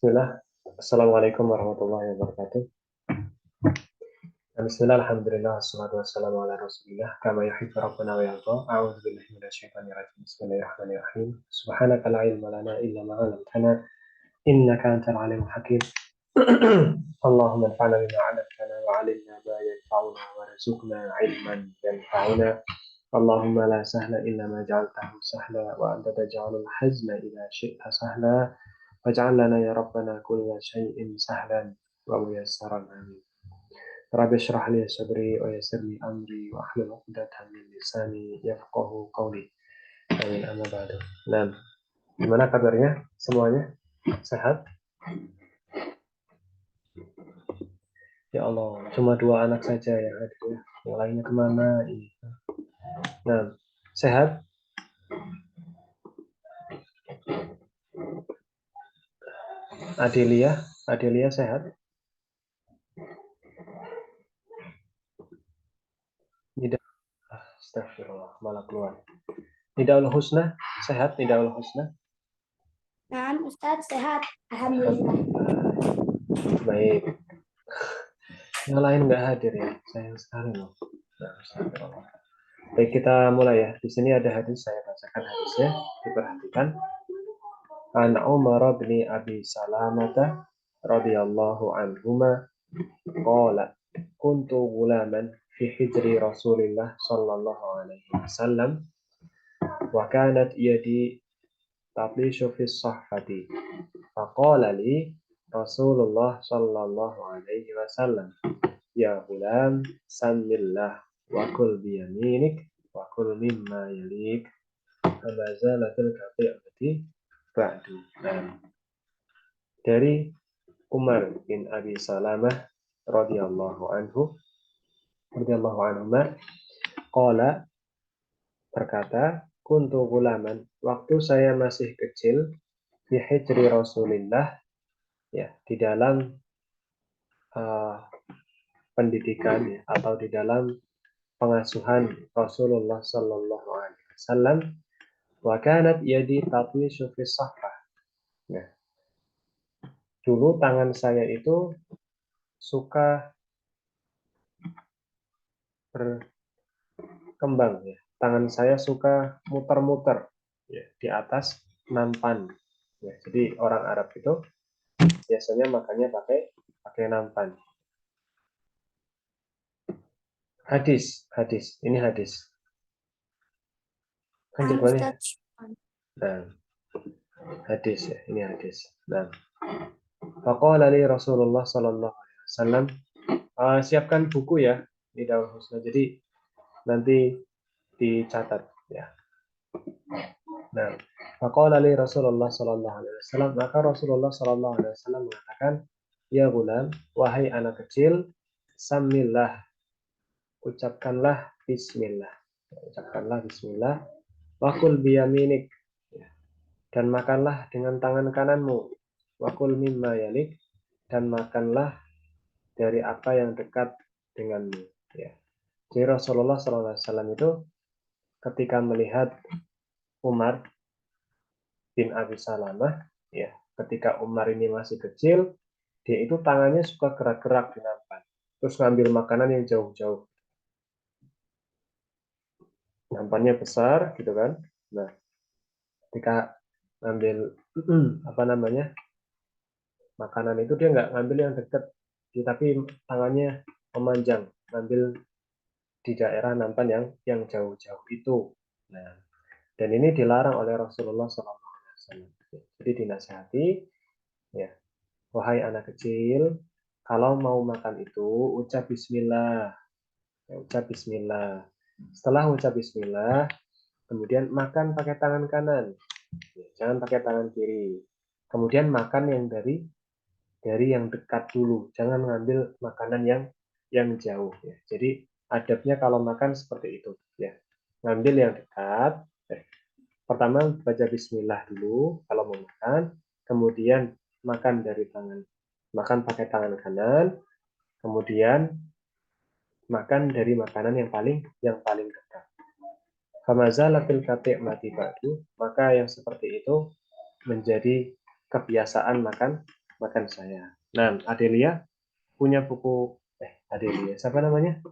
Bismillah. Assalamualaikum warahmatullahi wabarakatuh. Bismillah, alhamdulillah, wassalatu wassalamu ala rasulillah kama yuhibbu rabbuna wa yarda. A'udzu billahi minasyaitonir rajim. Bismillahirrahmanirrahim. Subhanaka la ilma lana illa ma 'allamtana innaka antal alimul hakim. Allahumma anfa'na bima 'allamtana wa 'allimna ma yanfa'una warzuqna 'ilman yanfa'una. Allahumma la sahla illa ma ja'altahu sahla wa anta taj'alul hazna idza syi'ta sahla. Waj'al lana ya rabbana kulla syai'in sahlan wa muyassaran amin. Rabbi shrah li sadri wa yassir li amri wa hlul 'uqdatam min lisani yafqahu qawli. Amin amma ba'du. Nah, gimana kabarnya semuanya? Sehat? Ya Allah, cuma 2 anak saja yang hadir. Yang lainnya kemana ini? Nah, sehat? Adelia sehat? Tidak. Astagfirullah, malah keluar. Nidaul Husna, sehat Nidaul Husna? Nah, Ustadz sehat, alhamdulillah. Baik. Yang lain nggak hadir ya, sayang sekali loh. Nah, baik, kita mulai ya. Di sini ada hadis, saya bacakan hadisnya, diperhatikan. An Umar bin Abi Salamah radhiyallahu anhuma qala kuntu gulaman fi hijri Rasulillah sallallahu alaihi wasallam wa kanat yadi tablishu fi sahfati faqala li Rasulullah sallallahu alaihi wasallam ya gulam samillah wa kul biyaminik wa kul mimma yalik fama zalatil qati'ati ba'du. Dari Umar bin Abi Salamah radhiyallahu anhu qala berkata kuntu gulaman waktu saya masih kecil di hijri Rasulillah, ya, di dalam pendidikan ya, atau di dalam pengasuhan Rasulullah sallallahu alaihi wasallam. Wa kanat yadi tatwishu fi sahfah. Nah, dulu tangan saya itu suka berkembang ya. Tangan saya suka muter-muter ya di atas nampan. Ya, jadi orang Arab itu biasanya makannya pakai nampan. Hadis. Ini hadis. Kan jadwalnya. Nah, hadis ya, ini hadis. Nah, faqala li Rasulullah sallallahu alaihi wasallam, siapkan buku ya di Nidaul Husna. Jadi nanti dicatat ya. Nah, faqala li Rasulullah sallallahu alaihi wasallam, maka Rasulullah sallallahu alaihi wasallam mengatakan, ya gulam, wahai anak kecil, samillah, ucapkanlah bismillah. Ucapkanlah bismillah. Wakul biyaminik, dan makanlah dengan tangan kananmu. Wakul mimma yalik, dan makanlah dari apa yang dekat denganmu. Ya. Jadi Rasulullah SAW itu ketika melihat Umar bin Abi Salamah, ya, ketika Umar ini masih kecil, dia itu tangannya suka gerak-gerak di nampan, terus ngambil makanan yang jauh-jauh. Nampannya besar, gitu kan? Nah, ketika ngambil makanan itu dia nggak ngambil yang dekat, tapi tangannya memanjang, ngambil di daerah nampan yang jauh-jauh itu. Nah, dan ini dilarang oleh Rasulullah SAW. Jadi dinasihati, ya, wahai anak kecil, kalau mau makan itu ucap Bismillah, ya, ucap Bismillah. Setelah ucap Bismillah, kemudian makan pakai tangan kanan, ya, jangan pakai tangan kiri. Kemudian makan yang dari yang dekat dulu, jangan ngambil makanan yang jauh ya. Jadi adabnya kalau makan seperti itu ya, ngambil yang dekat. Pertama baca Bismillah dulu kalau mau makan, kemudian makan pakai tangan kanan, kemudian makan dari makanan yang paling dekat. Famazalatil qati'mati ba'du, maka yang seperti itu menjadi kebiasaan makan makan saya. Nah, Adelia punya buku, Adelia, siapa namanya?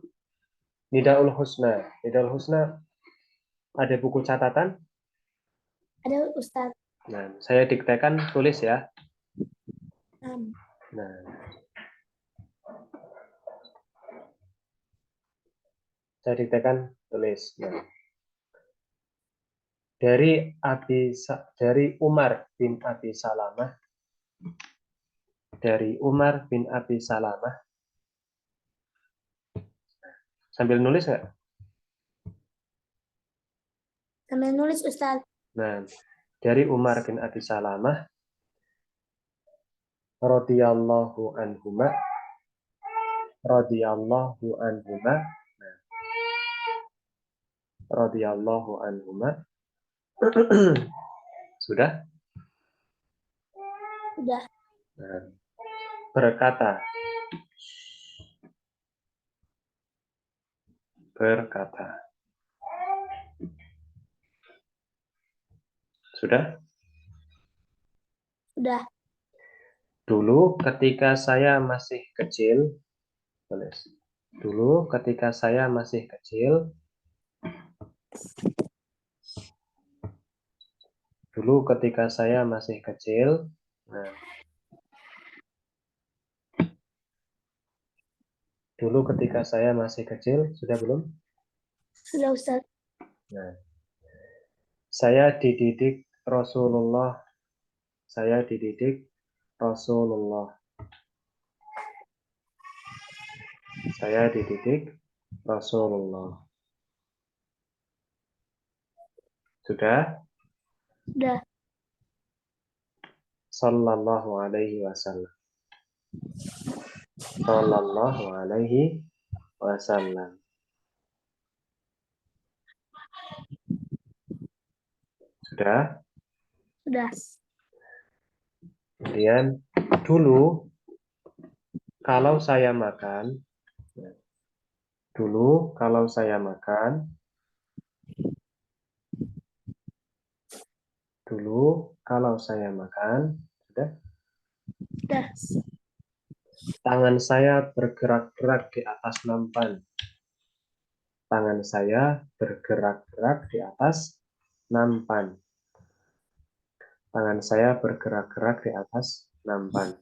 Nidaul Husna. Nidaul Husna ada buku catatan? Ada Ustadz. Nah, saya diktekan, tulis ya. Nah, saya diktekan, tulis. Nah, dari Umar bin Abi Salamah, sambil nulis nggak? Sambil nulis Ustadz. Nah, dari Umar bin Abi Salamah radhiyallahu anhuma radhiyallahu anhuma nah, radhiyallahu anhuma sudah? Sudah. Nah, berkata sudah? Sudah. Dulu ketika saya masih kecil, tulis. Dulu ketika saya masih kecil, nah, dulu ketika saya masih kecil, sudah belum? Sudah Ustadz. Nah, saya dididik Rasulullah. Saya dididik Rasulullah. Saya dididik Rasulullah. Sudah? Sudah. Sallallahu alaihi wasallam. Sallallahu alaihi wasallam. Sudah? Sudah. Kemudian dulu kalau saya makan, dulu kalau saya makan, sudah? Sudah. Tangan saya bergerak-gerak di atas nampan. Tangan saya bergerak-gerak di atas nampan. Tangan saya bergerak-gerak di atas nampan.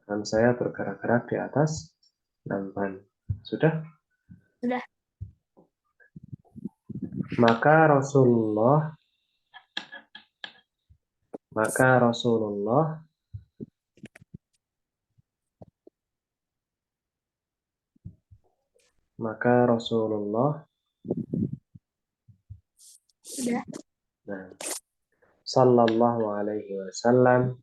Tangan saya bergerak-gerak di atas nampan. Sudah? Sudah. Maka Rasulullah Sudah. nah, sallallahu alaihi wasallam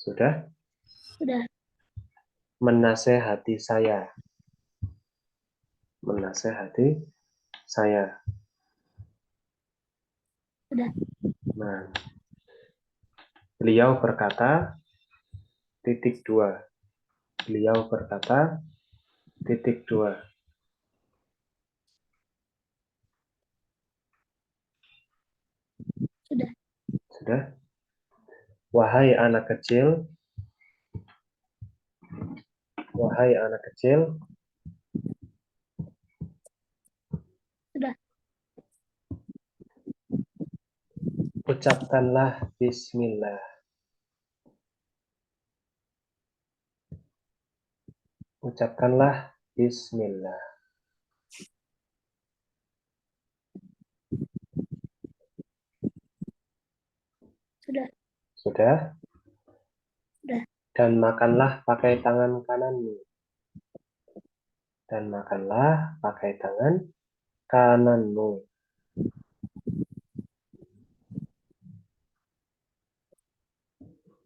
sudah Sudah. menasehati saya. Sudah. Nah, beliau berkata, Beliau berkata, Sudah. Sudah? Wahai anak kecil, Sudah. ucapkanlah bismillah. Ucapkanlah bismillah. Sudah. Sudah? Sudah. Dan makanlah pakai tangan kananmu. Dan makanlah pakai tangan kananmu.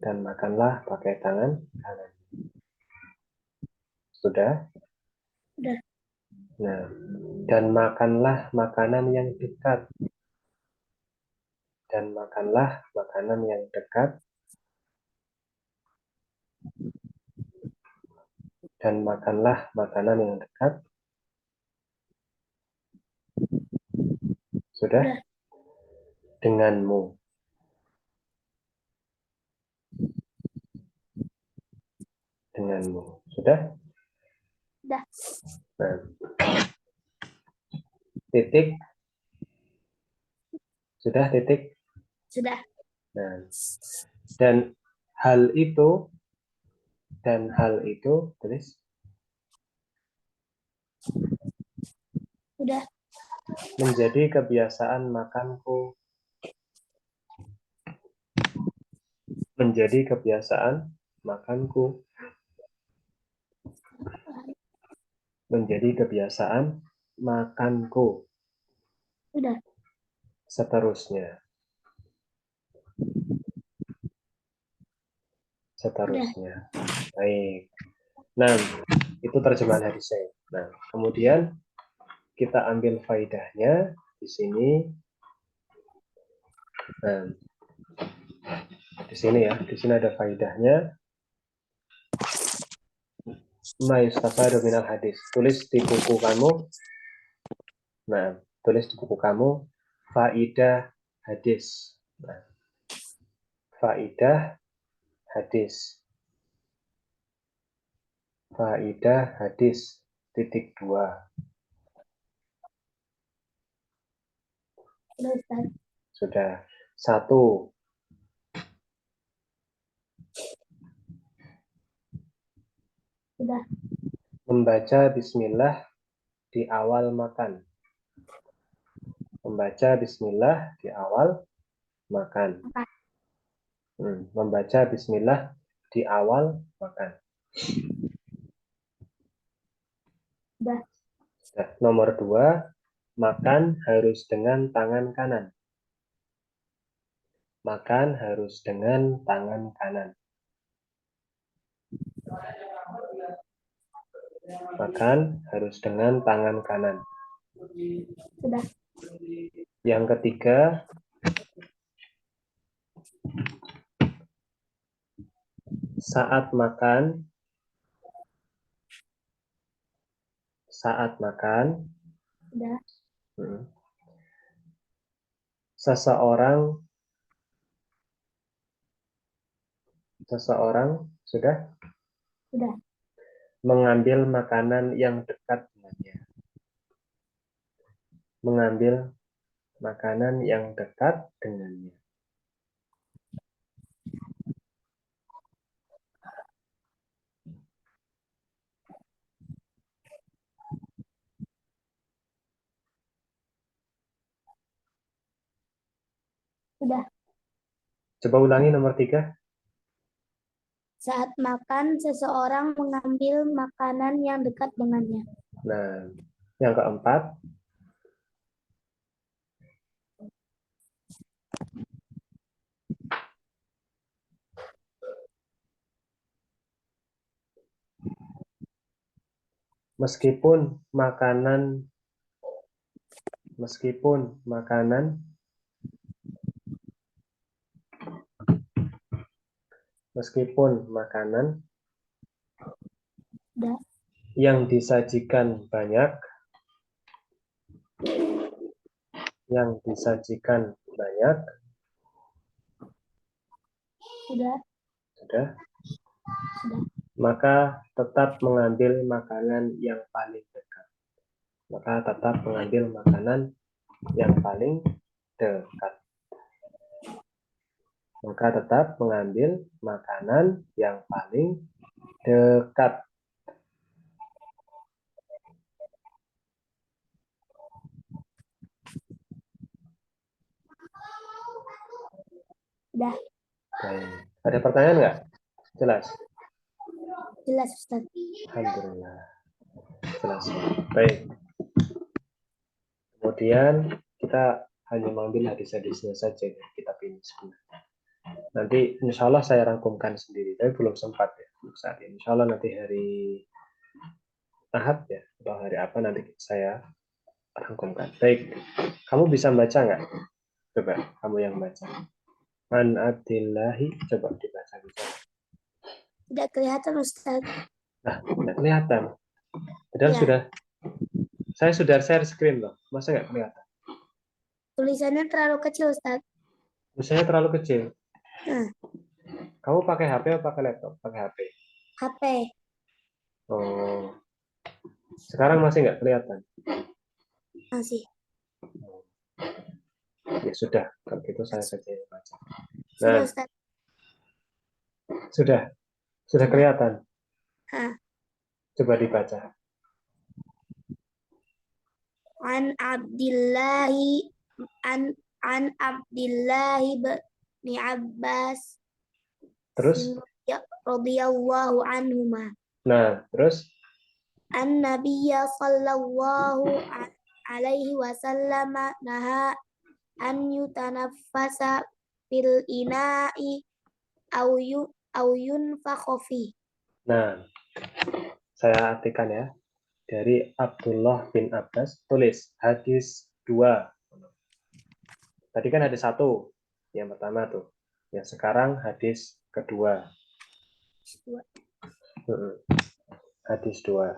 Dan makanlah pakai tangan kanan. Sudah? Sudah. Nah, dan makanlah makanan yang dekat. Dan makanlah makanan yang dekat dan makanlah makanan yang dekat. Sudah? Sudah. Denganmu. Denganmu. Sudah? Sudah. Nah. Titik. Sudah titik? Sudah. Nah. Dan hal itu tulis. Sudah. Menjadi kebiasaan makanku. Menjadi kebiasaan makanku. Menjadi kebiasaan makanku. Sudah. Seterusnya. Seterusnya. Baik. Nah, itu terjemahan hadisnya. Nah, kemudian kita ambil faidahnya di sini. Nah, di sini ya, di sini ada faidahnya. Ma yustafadu minal hadis. Tulis di buku kamu. Nah, tulis di buku kamu faidah hadis. Nah, faidah hadis. Faidah hadis titik 2. Sudah, Ustaz. Sudah. 1. Sudah. Membaca bismillah di awal makan. Membaca bismillah di awal makan. Membaca bismillah di awal makan. Sudah. Nah, nomor 2, makan harus dengan tangan kanan. Makan harus dengan tangan kanan. Makan harus dengan tangan kanan. Sudah. Yang ketiga, saat makan, Sudah. seseorang sudah Sudah. mengambil makanan yang dekat dengannya. Mengambil makanan yang dekat dengannya. Sudah. Coba ulangi nomor 3. Saat makan, seseorang mengambil makanan yang dekat dengannya. Nah, yang keempat, meskipun makanan Sudah. yang disajikan banyak, Sudah. sudah, Sudah. maka tetap mengambil makanan yang paling dekat. Maka tetap mengambil makanan yang paling dekat. Maka tetap mengambil makanan yang paling dekat. Sudah. Baik. Ada pertanyaan nggak? Jelas? Jelas, Ustaz. Alhamdulillah. Jelas. Baik. Kemudian kita hanya mengambil hadis-hadisnya saja dari kitab ini sebenarnya. Nanti insya Allah saya rangkumkan sendiri, tapi belum sempat ya saat ini. Insya Allah nanti hari Ahad ya, atau hari apa nanti saya rangkumkan. Baik, kamu bisa baca nggak? Coba kamu yang baca. An Abdillahi, coba dibaca bisa. Tidak kelihatan, Ustaz. Nah, nggak kelihatan. Padahal Ya, saya sudah share screen loh. Masa nggak kelihatan? tulisannya terlalu kecil, Ustaz. Misalnya terlalu kecil. Nah, Kamu pakai HP atau pakai laptop? Pakai HP. HP Oh, sekarang masih nggak kelihatan. masih. Ya sudah, kalau gitu saya saja yang baca. Sudah, Nah, Ustaz. sudah Sudah. kelihatan. Nah, Coba dibaca. an Abdillahi an Abdillahi bin Abbas Terus, radhiyallahu anhuma. nah, terus, An Nabiyya sallallahu alaihi wasallam naha an yutanaffasa fil ina'i au yunfakha fi. nah, saya artikan ya. Dari Abdullah bin Abbas, tulis hadis 2. Tadi kan hadis 1, yang pertama tuh. Yang sekarang hadis kedua. Hadis 2.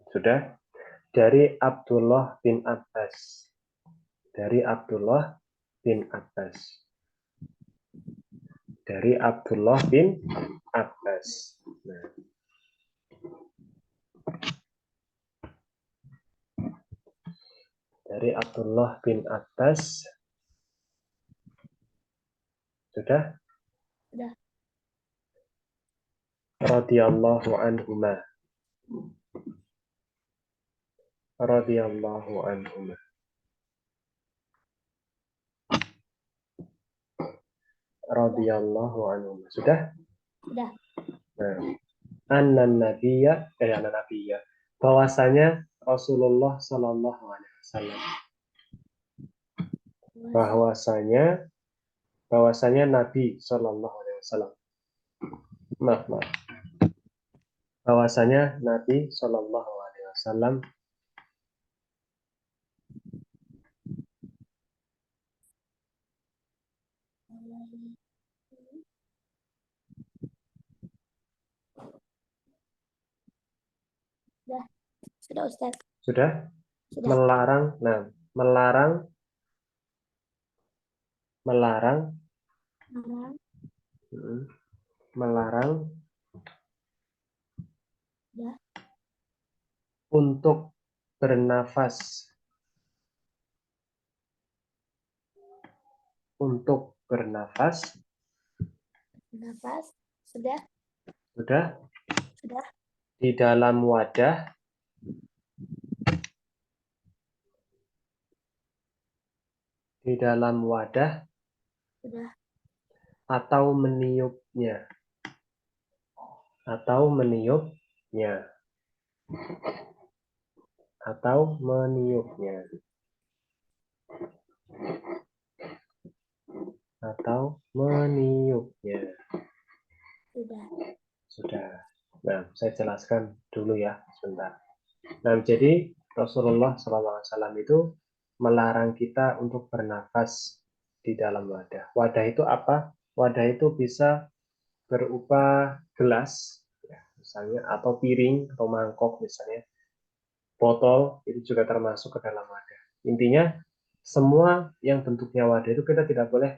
Sudah? Dari Abdullah bin Abbas. Dari Abdullah bin Abbas. Dari Abdullah bin Abbas. Nah. Dari Abdullah bin Abbas. Sudah? Sudah. Radhiyallahu anhuma. Radhiyallahu anhuma. Radhiyallahu anhuma. Sudah? Sudah. Nah. Anna nabiyya. Bahwasanya Rasulullah Shallallahu Alaihi Wasallam. Bahwasanya Nabi Shallallahu Alaihi Wasallam. Maaf. Bahwasanya Nabi Shallallahu Alaihi Wasallam Sudah, Ustaz. sudah Sudah. melarang Ya. untuk bernafas Nafas. Sudah. sudah Sudah. di dalam wadah Sudah. atau meniupnya atau meniupnya sudah. Nah, saya jelaskan dulu ya sebentar. Nah, jadi Rasulullah SAW itu melarang kita untuk bernafas di dalam wadah. Wadah itu apa? Wadah itu bisa berupa gelas, ya, misalnya, atau piring, atau mangkok, misalnya, botol, itu juga termasuk ke dalam wadah. Intinya, semua yang bentuknya wadah itu kita tidak boleh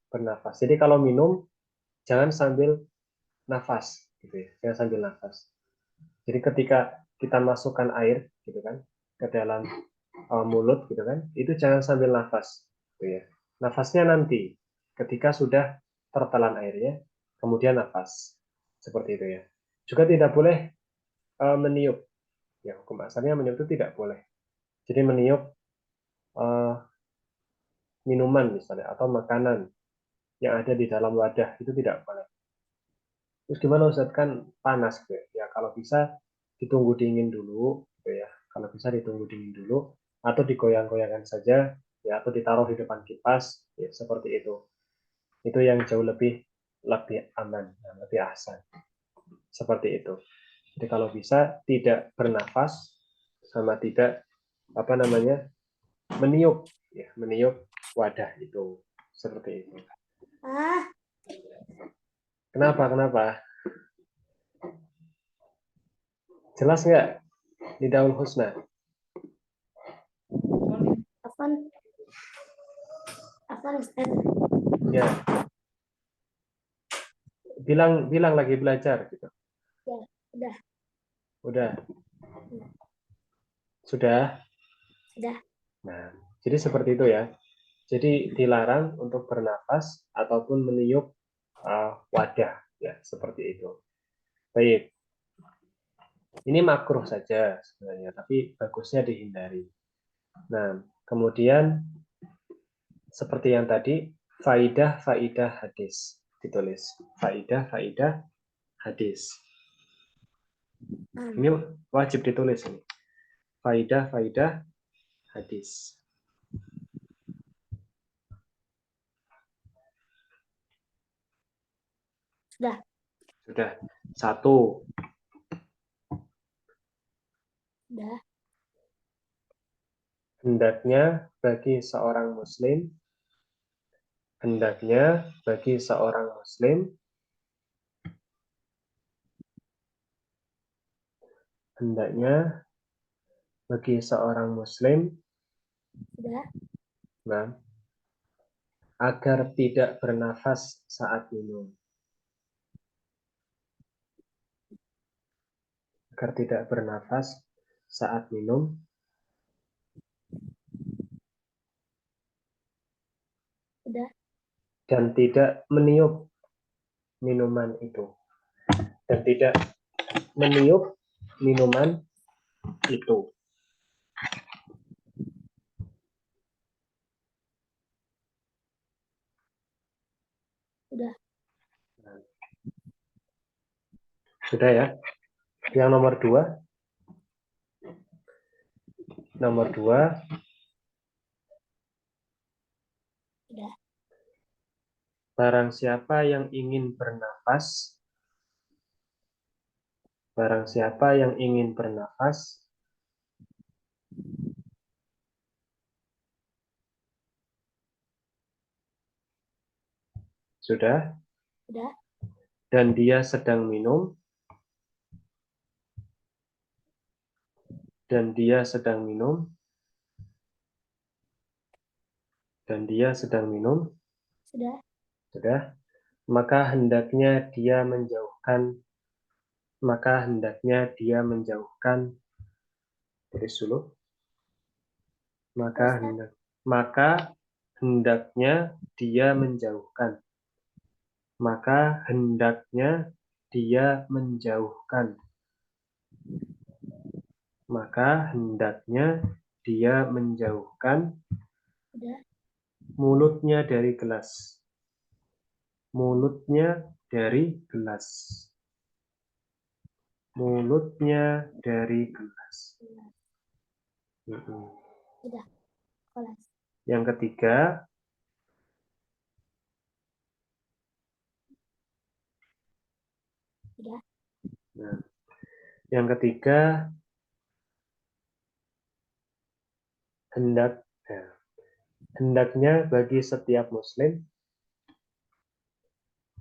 bernafas. Jadi kalau minum, jangan sambil nafas, gitu ya. Jangan sambil nafas. Jadi ketika kita masukkan air, gitu kan, ke dalam mulut, gitu kan, itu jangan sambil nafas, gitu ya. Nafasnya nanti, ketika sudah tertelan airnya, kemudian nafas, seperti itu ya. Juga tidak boleh meniup, ya hukum asalnya meniup itu tidak boleh. Jadi meniup minuman misalnya atau makanan yang ada di dalam wadah itu tidak boleh. Terus gimana Ustaz, kan panas gitu ya. Kalau bisa ditunggu dingin dulu gitu ya. Kalau bisa ditunggu dingin dulu atau digoyang-goyangkan saja ya, atau ditaruh di depan kipas ya, seperti itu. Itu yang jauh lebih aman, lebih ahsan. Seperti itu. Jadi kalau bisa tidak bernafas sama tidak meniup ya, meniup wadah itu, seperti itu. Kenapa? Kenapa? Jelas nggak? Nidaul husna. Afwan. Afwan Ustaz. Ya. Bilang lagi belajar gitu. Ya, sudah. Udah. Sudah. Sudah. Nah, jadi seperti itu ya. Jadi dilarang untuk bernafas ataupun meniup wadah ya, seperti itu. Baik. Ini makruh saja sebenarnya, tapi bagusnya dihindari. Nah, kemudian seperti yang tadi, faidah hadis ditulis. Faidah hadis. Ini wajib ditulis ini. Faidah hadis. Sudah. Sudah. Satu. Sudah. Hendaknya bagi seorang muslim hendaknya bagi seorang muslim hendaknya bagi seorang muslim Sudah. nah, agar tidak bernafas saat minum. Agar tidak bernafas saat minum Sudah. dan tidak meniup minuman itu. Dan tidak meniup minuman itu. Sudah. Sudah ya. Yang nomor dua. Nomor dua. Sudah. Barang siapa yang ingin bernafas, barang siapa yang ingin bernafas, sudah, Sudah. dan dia sedang minum, dan dia sedang minum, dan dia sedang minum, Sudah. sudah, maka hendaknya dia menjauhkan, tulis dulu, maka Ustaz. hendaknya dia menjauhkan, maka hendaknya dia menjauhkan, maka hendaknya dia menjauhkan Sudah. mulutnya dari gelas. Mulutnya dari gelas. Mulutnya dari gelas. Sudah. Kelas. Yang ketiga, Sudah. nah, yang ketiga hendaknya bagi setiap muslim,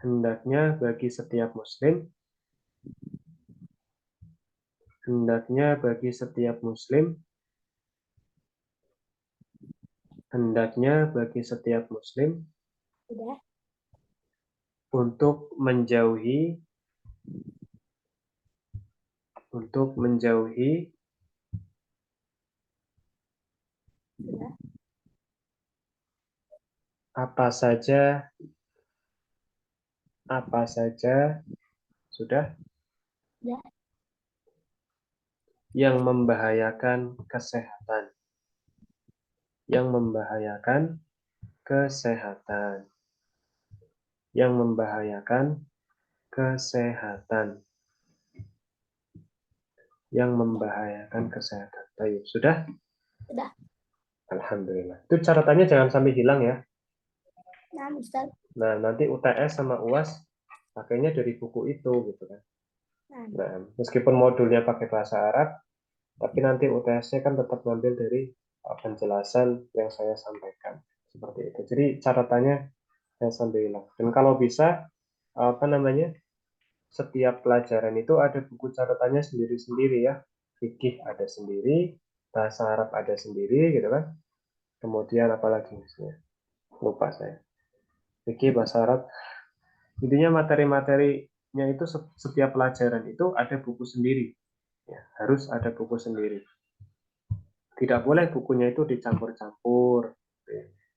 hendaknya bagi setiap muslim, hendaknya bagi setiap muslim, hendaknya bagi setiap muslim Sudah. untuk menjauhi Sudah. apa saja sudah Sudah. yang membahayakan kesehatan, yang membahayakan kesehatan, yang membahayakan kesehatan, yang membahayakan kesehatan. Baik, sudah? Sudah. Alhamdulillah. Itu catatannya jangan sampai hilang ya. Nah, Ustaz. Nah, nanti UTS sama UAS pakainya dari buku itu gitu kan. Nah, meskipun modulnya pakai bahasa Arab, tapi nanti UTS-nya kan tetap ngambil dari penjelasan yang saya sampaikan. Seperti itu. Jadi catatannya Alhamdulillah. Dan kalau bisa, apa namanya, setiap pelajaran itu ada buku catatannya sendiri-sendiri ya. Fikih ada sendiri, bahasa Arab ada sendiri, gitu kan. Kemudian apalagi misalnya, lupa saya. Fikih, bahasa Arab. Intinya materi-materinya itu setiap pelajaran itu ada buku sendiri. Ya, harus ada buku sendiri. Tidak boleh bukunya itu dicampur-campur.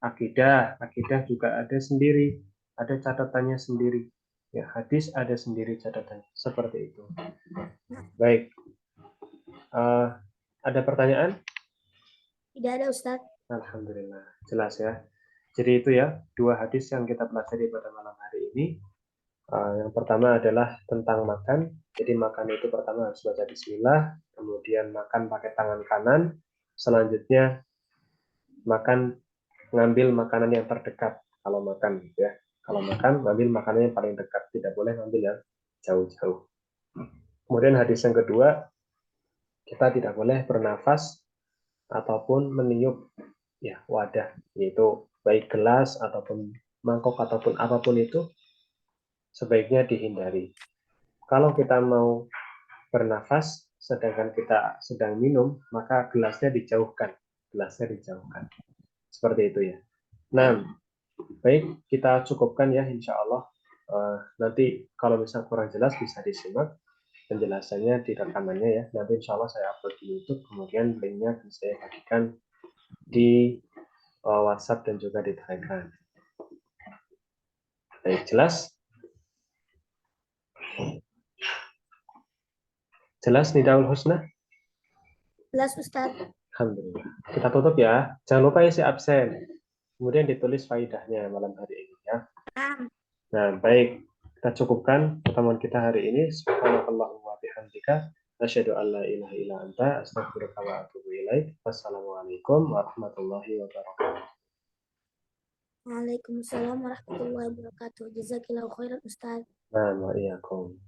Akidah juga ada sendiri, ada catatannya sendiri. Ya, hadis ada sendiri catatannya. Seperti itu. Baik. Ada pertanyaan? Tidak ada Ustaz. Alhamdulillah. Jelas ya. Jadi itu ya, dua hadis yang kita pelajari pada malam hari ini. Yang pertama adalah tentang makan. Jadi makan itu pertama harus baca bismillah, kemudian makan pakai tangan kanan, selanjutnya makan ngambil makanan yang terdekat kalau makan ya. Kalau makan ngambil makanan yang paling dekat, tidak boleh ngambil yang jauh-jauh. Kemudian hadis yang kedua, kita tidak boleh bernafas ataupun meniup ya wadah, yaitu baik gelas ataupun mangkok ataupun apapun itu sebaiknya dihindari. Kalau kita mau bernafas sedangkan kita sedang minum, maka gelasnya dijauhkan. Gelasnya dijauhkan. Seperti itu ya. Nah, baik, kita cukupkan ya insya Allah. Nanti kalau misal kurang jelas bisa disimak penjelasannya di rekamannya ya. Nanti insya Allah saya upload di YouTube, kemudian linknya bisa saya bagikan di WhatsApp dan juga di Telegram. Baik, jelas? Jelas Nidaul Husna? Jelas Ustaz. Alhamdulillah. Kita tutup ya. Jangan lupa isi absen. Kemudian ditulis faidahnya malam hari ini ya. Nah, baik. Kita cukupkan pertemuan kita hari ini. Subhanallah wa bihamdika. Asyhadu an la ilaha illa anta astaghfiruka wa atubu ilaik. Wassalamualaikum warahmatullahi wabarakatuh. Waalaikumsalam warahmatullahi wabarakatuh. Jazakillahu khairan Ustaz. Nah, wa iyyakum.